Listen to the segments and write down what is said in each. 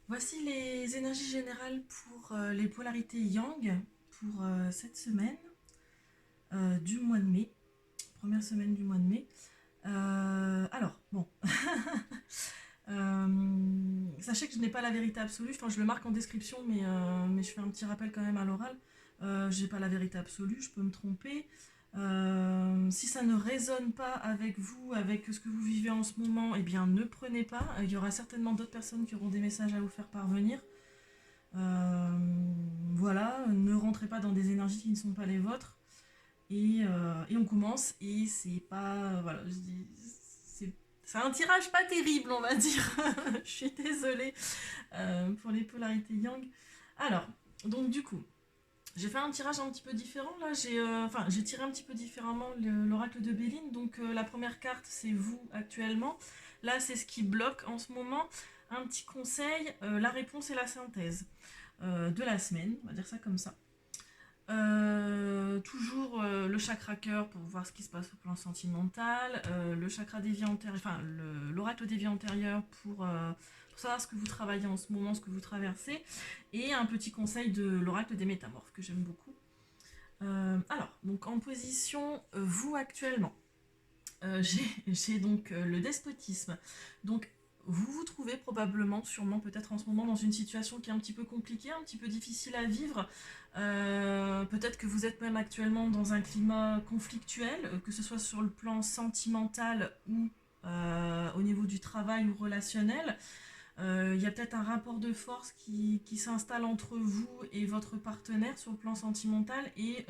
Voici les énergies générales pour les polarités yang pour cette semaine du mois de mai, première semaine du mois de mai. Alors, bon, sachez que je n'ai pas la vérité absolue, enfin je le marque en description, mais je fais un petit rappel quand même à l'oral. Je n'ai pas la vérité absolue, je peux me tromper. Si ça ne résonne pas avec vous, avec ce que vous vivez en ce moment, eh bien ne prenez pas. Il y aura certainement d'autres personnes qui auront des messages à vous faire parvenir. Euh, voilà, ne rentrez pas dans des énergies qui ne sont pas les vôtres. Et on commence, et c'est pas. Voilà, je dis. C'est un tirage pas terrible, on va dire. Je suis désolée pour les polarités yang. Alors, donc du coup, j'ai fait un tirage un petit peu différent. Là, j'ai tiré un petit peu différemment l'oracle de Béline. Donc, la première carte, c'est vous actuellement. Là, c'est ce qui bloque en ce moment. Un petit conseil, la réponse et la synthèse de la semaine, on va dire ça comme ça. Toujours le chakra cœur pour voir ce qui se passe au plan sentimental, le chakra des vies antérieures, enfin l'oracle des vies antérieures pour savoir ce que vous travaillez en ce moment, ce que vous traversez, et un petit conseil de l'oracle des métamorphes que j'aime beaucoup. Alors, donc en position, vous actuellement, j'ai donc le despotisme. Donc vous vous trouvez probablement, sûrement peut-être en ce moment dans une situation qui est un petit peu compliquée, un petit peu difficile à vivre. Peut-être que vous êtes même actuellement dans un climat conflictuel, que ce soit sur le plan sentimental ou au niveau du travail ou relationnel. Il y a peut-être un rapport de force qui s'installe entre vous et votre partenaire sur le plan sentimental et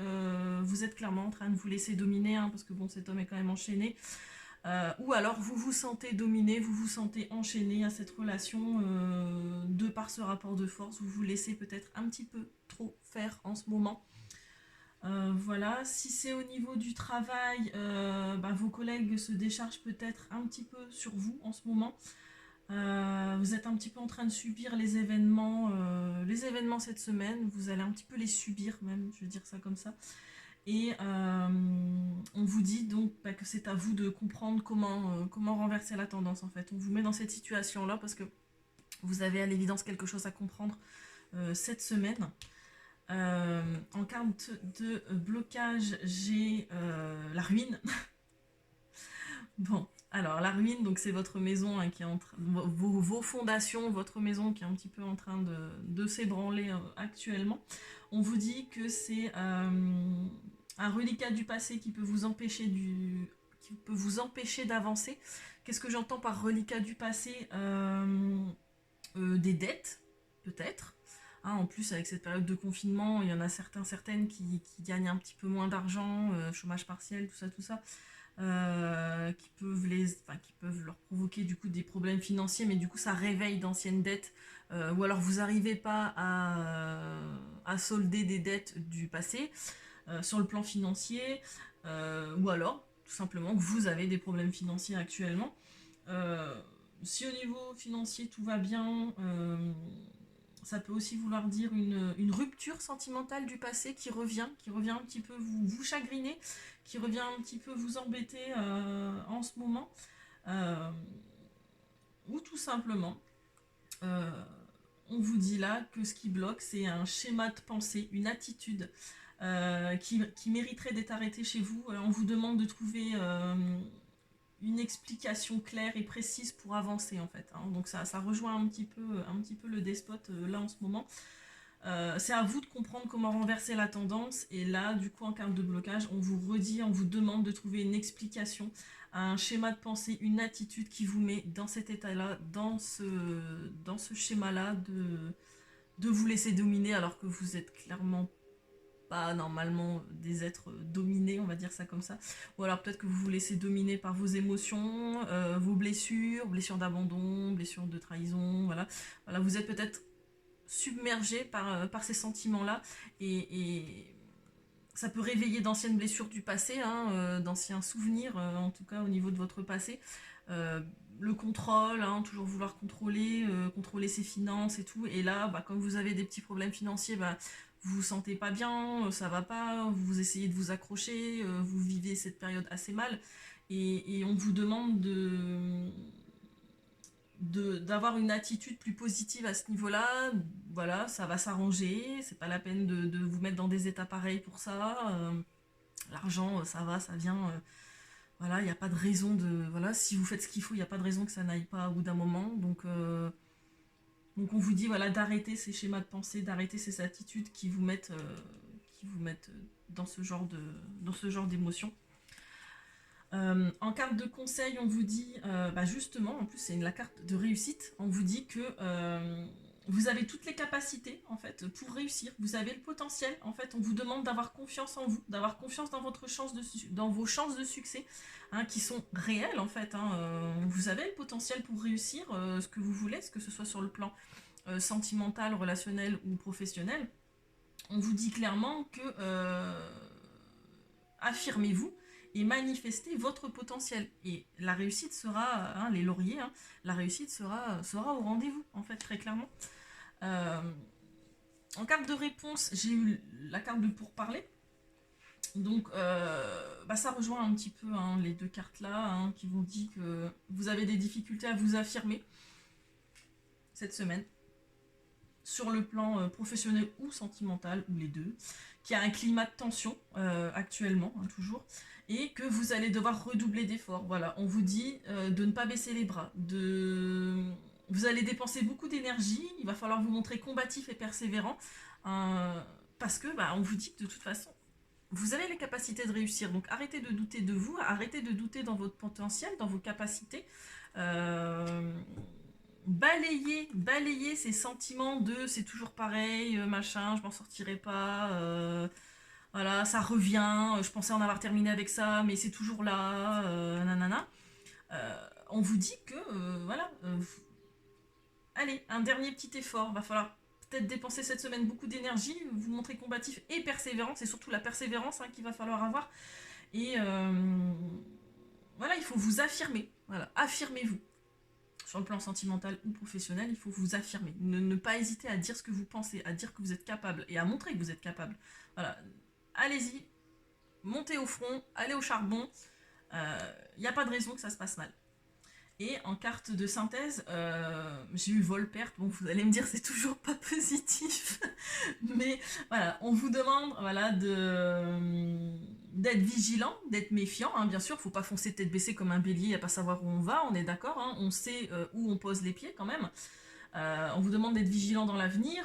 vous êtes clairement en train de vous laisser dominer, hein, parce que bon, cet homme est quand même enchaîné. Ou alors vous vous sentez dominé, vous vous sentez enchaîné à cette relation de par ce rapport de force, vous vous laissez peut-être un petit peu trop faire en ce moment. Voilà, si c'est au niveau du travail, bah, vos collègues se déchargent peut-être un petit peu sur vous en ce moment. Vous êtes un petit peu en train de subir les événements cette semaine. Vous allez un petit peu les subir même, je vais dire ça comme ça. Et on vous dit donc bah, que c'est à vous de comprendre comment renverser la tendance en fait. On vous met dans cette situation-là parce que vous avez à l'évidence quelque chose à comprendre cette semaine. En carte de blocage, j'ai la ruine. Bon, alors la ruine, donc c'est votre maison hein, qui est en train, vos fondations, votre maison qui est un petit peu en train de s'ébranler actuellement. On vous dit que c'est un reliquat du passé qui peut vous empêcher d'avancer. Qu'est-ce que j'entends par reliquat du passé? Des dettes, peut-être. Hein, en plus, avec cette période de confinement, il y en a certaines qui gagnent un petit peu moins d'argent, chômage partiel, tout ça, qui peuvent leur provoquer du coup des problèmes financiers, mais du coup ça réveille d'anciennes dettes, ou alors vous n'arrivez pas à solder des dettes du passé sur le plan financier, ou alors tout simplement que vous avez des problèmes financiers actuellement. Euh, Si au niveau financier tout va bien, ça peut aussi vouloir dire une rupture sentimentale du passé qui revient un petit peu vous chagriner, qui revient un petit peu vous embêter en ce moment. Euh, ou tout simplement, euh, on vous dit là que ce qui bloque, c'est un schéma de pensée, une attitude qui mériterait d'être arrêtée chez vous. On vous demande de trouver une explication claire et précise pour avancer en fait, hein. Donc ça rejoint un petit peu le despote là en ce moment. C'est à vous de comprendre comment renverser la tendance. Et là, du coup, en carte de blocage, on vous redit, on vous demande de trouver une explication à un schéma de pensée, une attitude qui vous met dans cet état-là, dans ce schéma-là de vous laisser dominer alors que vous êtes clairement pas normalement des êtres dominés, on va dire ça comme ça. Ou alors peut-être que vous vous laissez dominer par vos émotions, vos blessures, blessures d'abandon, blessures de trahison, voilà. Voilà, vous êtes peut-être submergé par ces sentiments-là et ça peut réveiller d'anciennes blessures du passé, hein, d'anciens souvenirs, en tout cas au niveau de votre passé. Euh, le contrôle, hein, toujours vouloir contrôler ses finances et tout. Et là, bah, comme vous avez des petits problèmes financiers, bah, vous vous sentez pas bien, ça va pas, vous essayez de vous accrocher, vous vivez cette période assez mal. Et on vous demande d'avoir une attitude plus positive à ce niveau-là. Voilà, ça va s'arranger, c'est pas la peine de vous mettre dans des états pareils pour ça. L'argent, ça va, ça vient. Voilà, il n'y a pas de raison de... Voilà, si vous faites ce qu'il faut, il n'y a pas de raison que ça n'aille pas au bout d'un moment. Donc on vous dit voilà, d'arrêter ces schémas de pensée, d'arrêter ces attitudes qui vous mettent dans ce genre d'émotions. En carte de conseil, on vous dit, justement, en plus c'est la carte de réussite, on vous dit que vous avez toutes les capacités en fait pour réussir, vous avez le potentiel, en fait on vous demande d'avoir confiance en vous, d'avoir confiance dans, dans vos chances de succès, hein, qui sont réelles en fait, hein, vous avez le potentiel pour réussir ce que vous voulez, que ce soit sur le plan sentimental, relationnel ou professionnel. On vous dit clairement que affirmez-vous et manifestez votre potentiel. Et la réussite sera, hein, les lauriers, hein, la réussite sera au rendez-vous, en fait, très clairement. En carte de réponse, j'ai eu la carte de pourparler. Donc, ça rejoint un petit peu hein, les deux cartes là, hein, qui vous dit que vous avez des difficultés à vous affirmer cette semaine, sur le plan professionnel ou sentimental, ou les deux, qu'il y a un climat de tension actuellement, hein, toujours, et que vous allez devoir redoubler d'efforts. Voilà, on vous dit de ne pas baisser les bras, vous allez dépenser beaucoup d'énergie, il va falloir vous montrer combatif et persévérant, parce que on vous dit que de toute façon, vous avez les capacités de réussir, donc arrêtez de douter de vous, arrêtez de douter dans votre potentiel, dans vos capacités. Balayer ces sentiments de c'est toujours pareil, machin, je m'en sortirai pas, voilà, ça revient, je pensais en avoir terminé avec ça, mais c'est toujours là, nanana. On vous dit que, voilà, allez, un dernier petit effort, va falloir peut-être dépenser cette semaine beaucoup d'énergie, vous montrer combatif et persévérant, c'est surtout la persévérance hein, qu'il va falloir avoir. Et voilà, il faut vous affirmer, voilà, affirmez-vous. Sur le plan sentimental ou professionnel, il faut vous affirmer. Ne pas hésiter à dire ce que vous pensez, à dire que vous êtes capable et à montrer que vous êtes capable. Voilà, allez-y, montez au front, allez au charbon, il n'y a pas de raison que ça se passe mal. Et en carte de synthèse, j'ai eu vol-perte. Bon, vous allez me dire, c'est toujours pas positif. Mais voilà, on vous demande voilà, d'être vigilant, d'être méfiant. Hein, bien sûr, faut pas foncer tête baissée comme un bélier à pas savoir où on va, on est d'accord. Hein, on sait où on pose les pieds quand même. On vous demande d'être vigilant dans l'avenir.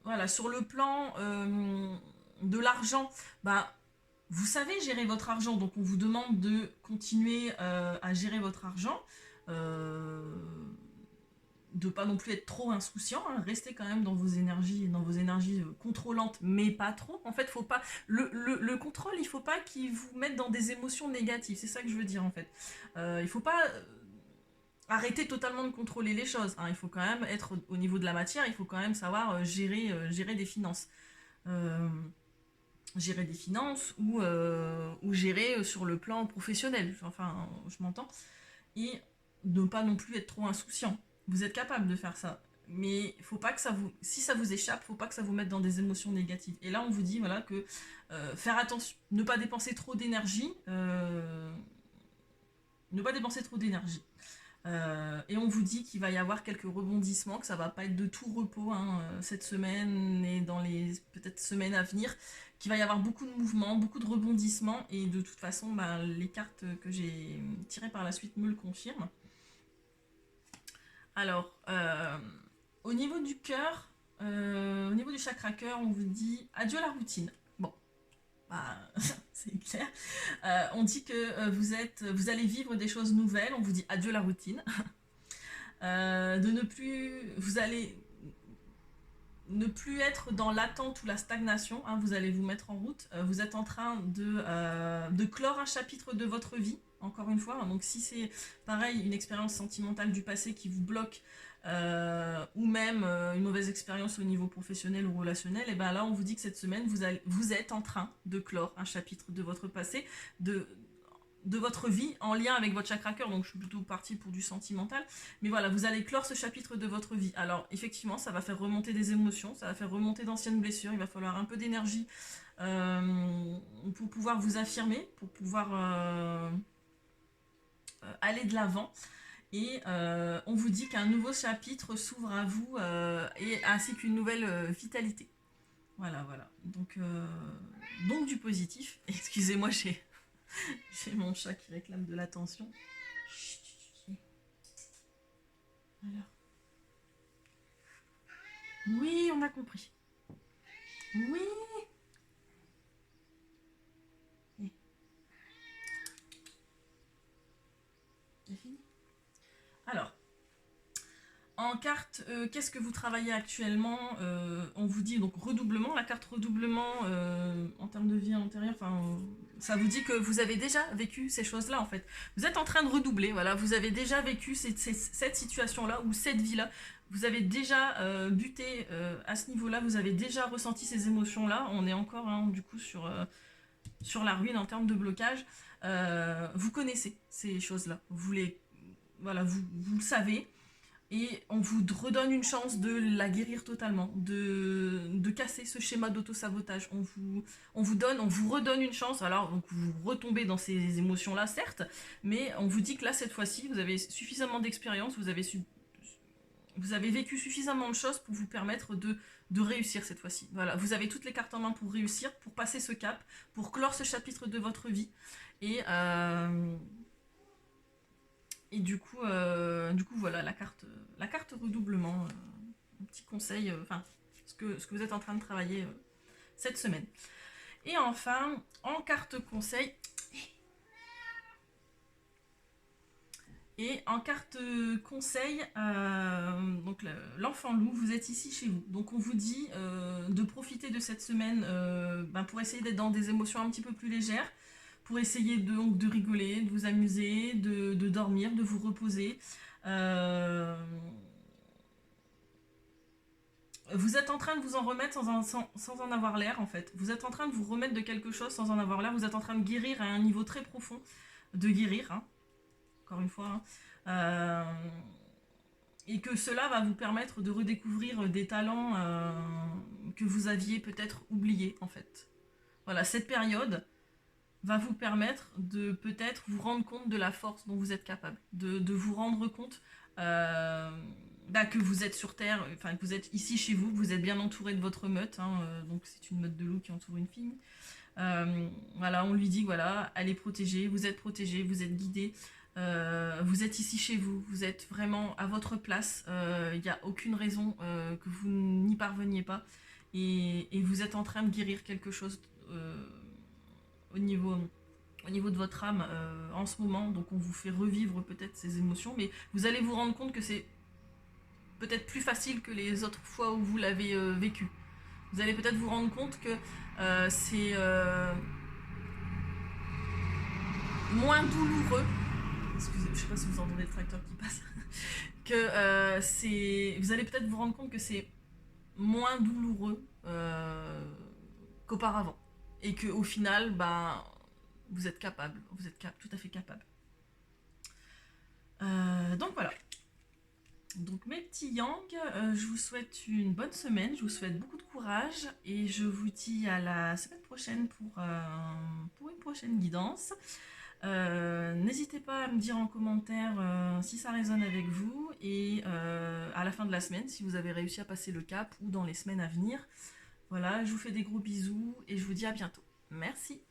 Voilà, sur le plan de l'argent, vous savez gérer votre argent, donc on vous demande de continuer à gérer votre argent, de pas non plus être trop insouciant, hein, restez quand même dans vos énergies contrôlantes, mais pas trop. En fait, faut pas le contrôle, il faut pas qu'il vous mette dans des émotions négatives, c'est ça que je veux dire en fait. Il faut pas arrêter totalement de contrôler les choses, hein, il faut quand même être au niveau de la matière, il faut quand même savoir gérer des finances. Gérer des finances ou gérer sur le plan professionnel, enfin je m'entends, et ne pas non plus être trop insouciant. Vous êtes capable de faire ça, mais faut pas que ça vous, si ça vous échappe, faut pas que ça vous mette dans des émotions négatives. Et là on vous dit voilà que faire attention, ne pas dépenser trop d'énergie, et on vous dit qu'il va y avoir quelques rebondissements, que ça va pas être de tout repos hein, cette semaine et dans les peut-être semaines à venir, qu'il va y avoir beaucoup de mouvements, beaucoup de rebondissements, et de toute façon les cartes que j'ai tirées par la suite me le confirment. Alors, au niveau du cœur, au niveau du chakra cœur, on vous dit adieu la routine. Bon, c'est clair. On dit que vous allez vivre des choses nouvelles, on vous dit adieu la routine. Vous allez ne plus être dans l'attente ou la stagnation, hein, vous allez vous mettre en route, vous êtes en train de clore un chapitre de votre vie, encore une fois, hein, donc si c'est pareil, une expérience sentimentale du passé qui vous bloque, ou même une mauvaise expérience au niveau professionnel ou relationnel, et bien là on vous dit que cette semaine vous êtes en train de clore un chapitre de votre passé, de votre vie en lien avec votre chakra cœur, donc je suis plutôt partie pour du sentimental, mais voilà, vous allez clore ce chapitre de votre vie. Alors effectivement, ça va faire remonter des émotions, ça va faire remonter d'anciennes blessures, il va falloir un peu d'énergie pour pouvoir vous affirmer, pour pouvoir aller de l'avant. Et on vous dit qu'un nouveau chapitre s'ouvre à vous et ainsi qu'une nouvelle vitalité. Voilà, voilà. Donc du positif. Excusez-moi, j'ai mon chat qui réclame de l'attention. Alors. Oui, on a compris. Oui. C'est fini. Alors, en carte, qu'est-ce que vous travaillez actuellement? On vous dit donc redoublement. La carte redoublement, en termes de vie antérieure, ça vous dit que vous avez déjà vécu ces choses-là en fait. Vous êtes en train de redoubler, voilà. Vous avez déjà vécu cette situation-là ou cette vie-là. Vous avez déjà buté à ce niveau-là. Vous avez déjà ressenti ces émotions-là. On est encore du coup sur la ruine en termes de blocage. Vous connaissez ces choses-là. Voilà, vous le savez. Et on vous redonne une chance de la guérir totalement, de casser ce schéma d'auto-sabotage. On vous redonne une chance. Alors, donc vous retombez dans ces émotions-là, certes, mais on vous dit que là, cette fois-ci, vous avez suffisamment d'expérience, vous avez vécu suffisamment de choses pour vous permettre de réussir cette fois-ci. Voilà, vous avez toutes les cartes en main pour réussir, pour passer ce cap, pour clore ce chapitre de votre vie. Et du coup, voilà, la carte redoublement, un petit conseil, ce que vous êtes en train de travailler cette semaine. Et enfin, en carte conseil, donc l'enfant loup, vous êtes ici chez vous. Donc on vous dit de profiter de cette semaine pour essayer d'être dans des émotions un petit peu plus légères, pour essayer de rigoler, de vous amuser, de dormir, de vous reposer. Vous êtes en train de vous en remettre sans en avoir l'air, en fait. Vous êtes en train de vous remettre de quelque chose sans en avoir l'air. Vous êtes en train de guérir à un niveau très profond. De guérir, hein. Encore une fois. Et que cela va vous permettre de redécouvrir des talents que vous aviez peut-être oubliés, en fait. Voilà, cette période va vous permettre de peut-être vous rendre compte de la force dont vous êtes capable, de vous rendre compte que vous êtes sur Terre, que vous êtes ici chez vous, que vous êtes bien entouré de votre meute, donc c'est une meute de loups qui entoure une fille. Voilà, on lui dit, voilà, elle est protégée, vous êtes guidé, vous êtes ici chez vous, vous êtes vraiment à votre place, il n'y a aucune raison que vous n'y parveniez pas, et vous êtes en train de guérir quelque chose au niveau de votre âme en ce moment, donc on vous fait revivre peut-être ces émotions, mais vous allez vous rendre compte que c'est peut-être plus facile que les autres fois où vous l'avez vécu. Vous allez peut-être vous rendre compte que c'est moins douloureux. Excusez, je sais pas si vous entendez le tracteur qui passe. Vous allez peut-être vous rendre compte que c'est moins douloureux qu'auparavant. Et qu'au final, vous êtes capable. Vous êtes tout à fait capable. Donc voilà. Donc mes petits Yang, je vous souhaite une bonne semaine, je vous souhaite beaucoup de courage et je vous dis à la semaine prochaine pour une prochaine guidance. N'hésitez pas à me dire en commentaire si ça résonne avec vous et à la fin de la semaine si vous avez réussi à passer le cap ou dans les semaines à venir. Voilà, je vous fais des gros bisous et je vous dis à bientôt. Merci.